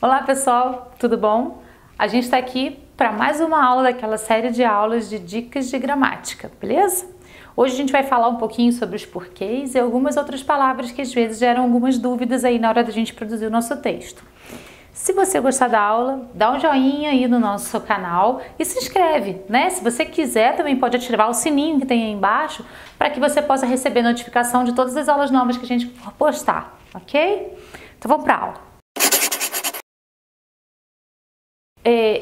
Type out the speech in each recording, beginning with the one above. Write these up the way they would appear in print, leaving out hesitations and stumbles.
Olá pessoal, tudo bom? A gente está aqui para mais uma aula daquela série de aulas de dicas de gramática, beleza? Hoje a gente vai falar um pouquinho sobre os porquês e algumas outras palavras que às vezes geram algumas dúvidas aí na hora da gente produzir o nosso texto. Se você gostar da aula, dá um joinha aí no nosso canal e se inscreve, né? Se você quiser, também pode ativar o sininho que tem aí embaixo para que você possa receber notificação de todas as aulas novas que a gente for postar, ok? Então vamos para a aula.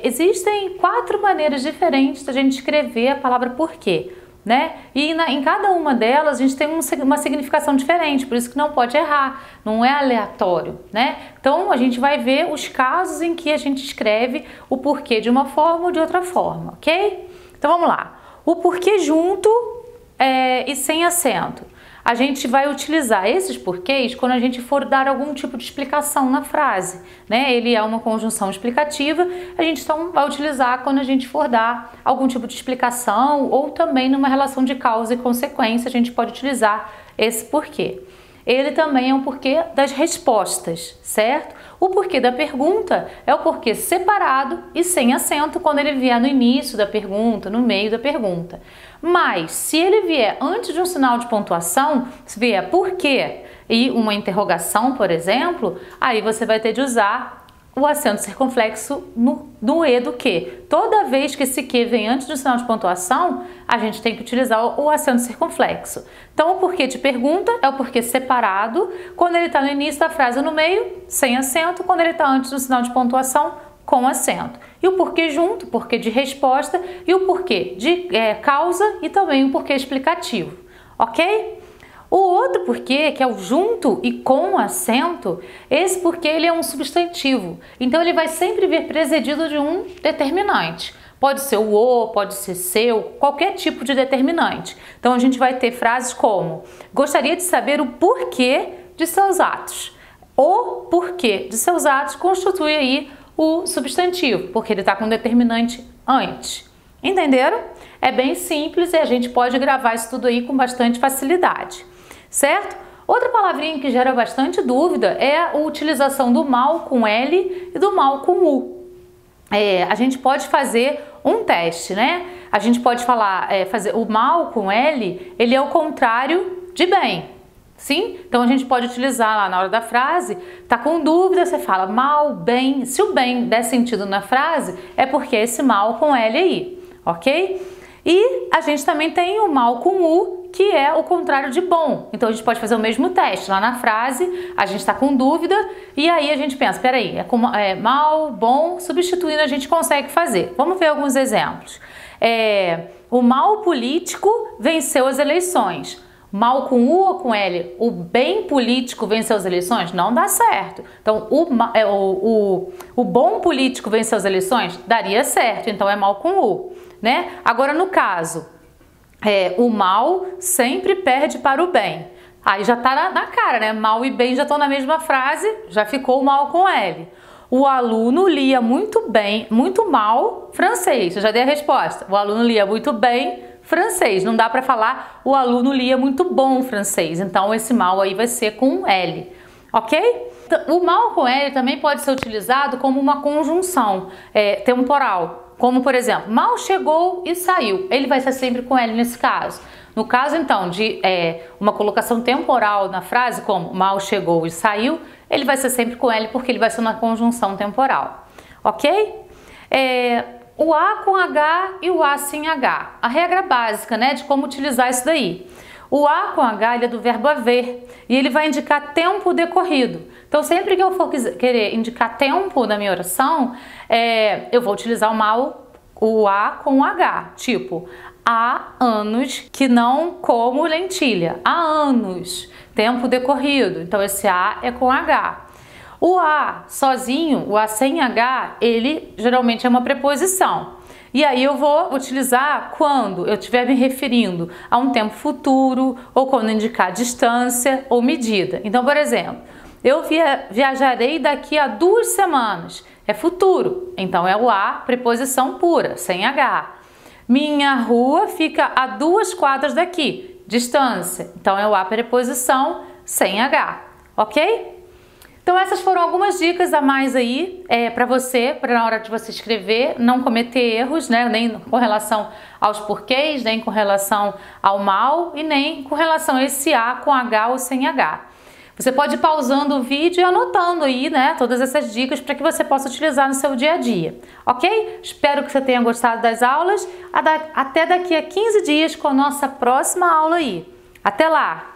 Existem 4 maneiras diferentes da gente escrever a palavra porquê, né? E em cada uma delas a gente tem uma significação diferente, por isso que não pode errar, não é aleatório, né? Então a gente vai ver os casos em que a gente escreve o porquê de uma forma ou de outra forma, ok? Então vamos lá. O porquê junto e sem acento. A gente vai utilizar esses porquês quando a gente for dar algum tipo de explicação na frase, né? Ele é uma conjunção explicativa, a gente então vai utilizar quando a gente for dar algum tipo de explicação ou também numa relação de causa e consequência, a gente pode utilizar esse porquê. Ele também é um porquê das respostas, certo? O porquê da pergunta é o porquê separado e sem acento quando ele vier no início da pergunta, no meio da pergunta. Mas se ele vier antes de um sinal de pontuação, se vier porquê e uma interrogação, por exemplo, aí você vai ter de usar o acento circunflexo no E do que. Toda vez que esse que vem antes do sinal de pontuação, a gente tem que utilizar o acento circunflexo. Então, o porquê de pergunta é o porquê separado, quando ele está no início da frase ou no meio, sem acento, quando ele está antes do sinal de pontuação, com acento. E o porquê junto, porquê de resposta, e o porquê de causa e também o porquê explicativo, ok? O outro porquê, que é o junto e com acento, esse porquê ele é um substantivo, então ele vai sempre vir precedido de um determinante. Pode ser o, pode ser seu, qualquer tipo de determinante. Então a gente vai ter frases como: gostaria de saber o porquê de seus atos. O porquê de seus atos constitui aí o substantivo, porque ele está com um determinante antes. Entenderam? É bem simples e a gente pode gravar isso tudo aí com bastante facilidade. Certo? Outra palavrinha que gera bastante dúvida é a utilização do mal com L e do mal com U. A gente pode fazer um teste, né? A gente pode falar, fazer o mal com L, ele é o contrário de bem. Sim? Então a gente pode utilizar lá na hora da frase, tá com dúvida, você fala mal, bem. Se o bem der sentido na frase, é porque é esse mal com L aí, ok? E a gente também tem o mal com U, que é o contrário de bom. Então a gente pode fazer o mesmo teste lá na frase, a gente está com dúvida e aí a gente pensa, peraí, é mal, bom, substituindo a gente consegue fazer. Vamos ver alguns exemplos. O mal político venceu as eleições. Mal com U ou com L? O bem político venceu as eleições? Não dá certo. Então o bom político venceu as eleições? Daria certo, então é mal com U, né? Agora no caso, o mal sempre perde para o bem. Aí já tá na cara, né? Mal e bem já estão na mesma frase, já ficou o mal com L. O aluno lia muito bem, muito mal francês. Eu já dei a resposta. O aluno lia muito bem francês. Não dá para falar o aluno lia muito bom francês. Então esse mal aí vai ser com L, ok? O mal com L também pode ser utilizado como uma conjunção temporal. Como, por exemplo, mal chegou e saiu. Ele vai ser sempre com L nesse caso. No caso, então, de uma colocação temporal na frase, como mal chegou e saiu, ele vai ser sempre com L porque ele vai ser uma conjunção temporal. Ok? O A com H e o A sem H. A regra básica, né, de como utilizar isso daí. O A com H ele é do verbo haver e ele vai indicar tempo decorrido. Então, sempre que eu for querer indicar tempo na minha oração, eu vou utilizar o A com H. Tipo, há anos que não como lentilha. Há anos, tempo decorrido. Então, esse A é com H. O A sozinho, o A sem H, ele geralmente é uma preposição. E aí eu vou utilizar quando eu estiver me referindo a um tempo futuro ou quando indicar distância ou medida. Então, por exemplo, eu viajarei daqui a 2 semanas. É futuro, então é o A, preposição pura, sem H. Minha rua fica a 2 quadras daqui. Distância, então é o A, preposição sem H. Ok? Então essas foram algumas dicas a mais aí para você, para na hora de você escrever, não cometer erros, né? Nem com relação aos porquês, nem com relação ao mal e nem com relação a esse A com H ou sem H. Você pode ir pausando o vídeo e anotando aí, né, todas essas dicas para que você possa utilizar no seu dia a dia, ok? Espero que você tenha gostado das aulas. Até daqui a 15 dias com a nossa próxima aula aí. Até lá!